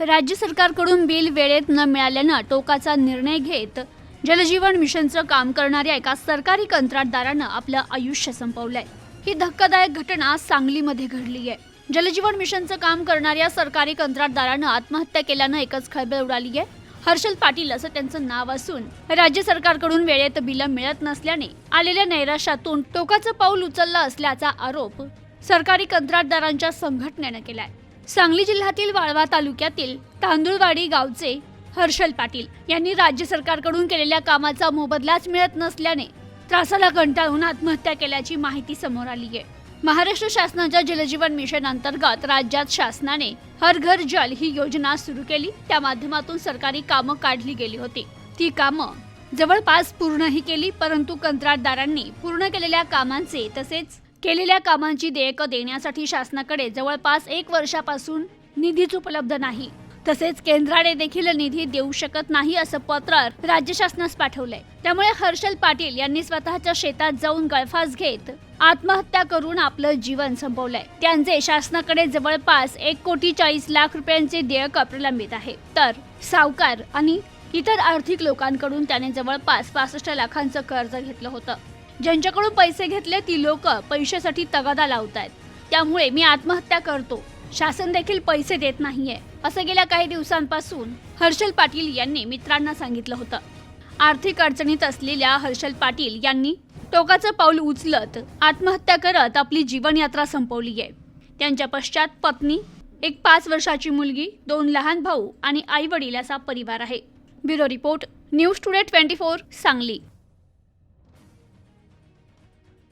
राज्य सरकारकडून बिल वेळेत न मिळाल्यानं टोकाचा निर्णय घेत जलजीवन मिशनचं काम करणाऱ्या एका सरकारी कंत्राटदारानं आपलं आयुष्य संपवलंय। ही धक्कादायक घटना सांगलीमध्ये घडली आहे। जलजीवन मिशनचं काम करणाऱ्या सरकारी कंत्राटदारानं आत्महत्या केल्यानं एकच खळबळ उडाली आहे। हर्षल पाटील असं त्यांचं नाव असून राज्य सरकारकडून वेळेत बिल मिळत नसल्याने आलेल्या नैराश्यातून टोकाचं पाऊल उचललं असल्याचा आरोप सरकारी कंत्राटदारांच्या संघटनेनं केलाय। सांगली जिल्ह्यातील वाळवा तालुक्यातील तांदुळवाडी गावचे हर्षल पाटील यांनी राज्य सरकारकडून केलेल्या कामाचा मोबदलाच मिळत नसल्याने त्रासाला कंटाळून आत्महत्या केल्याची माहिती समोर आली आहे। महाराष्ट्र शासनाच्या जलजीवन मिशन अंतर्गत राज्यात शासनाने हर घर जल ही योजना सुरू केली। त्या माध्यमातून सरकारी कामं काढली गेली होती। ती कामं जवळपास पूर्णही केली, परंतु कंत्राटदारांनी पूर्ण केलेल्या कामांचे तसेच केलेल्या कामांची देयकं देण्यासाठी शासनाकडे जवळपास 1 वर्षापासून निधीच उपलब्ध नाही। तसेच केंद्राने देखील निधी देऊ शकत नाही असं पत्र राज्य शासनास पाठवलंय। त्यामुळे हर्षल पाटील यांनी स्वतःच्या शेतात जाऊन गळफास घेत आत्महत्या करून आपलं जीवन संपवलंय। त्यांचे शासनाकडे जवळपास 1,40,00,000 रुपयांचे देयक प्रलंबित आहे। तर सावकार आणि इतर आर्थिक लोकांकडून त्याने जवळपास 65 लाखांचं कर्ज घेतलं होतं। ज्यांच्याकडून पैसे घेतले ती लोक पैशासाठी तगादा लावतायत। त्यामुळे मी आत्महत्या करतो, शासन देखील पैसे देत नाहीये असं गेल्या काही दिवसांपासून हर्षल पाटील यांनी मित्रांना सांगितलं होतं। आर्थिक अडचणीत असलेल्या हर्षल पाटील यांनी टोकाचं पाऊल उचलत आत्महत्या करत आपली जीवनयात्रा संपवली आहे। त्यांच्या पश्चात पत्नी, एक 5 वर्षाची मुलगी, 2 लहान भाऊ आणि आई वडील असा परिवार आहे। Bureau report, news today 24 Sangli.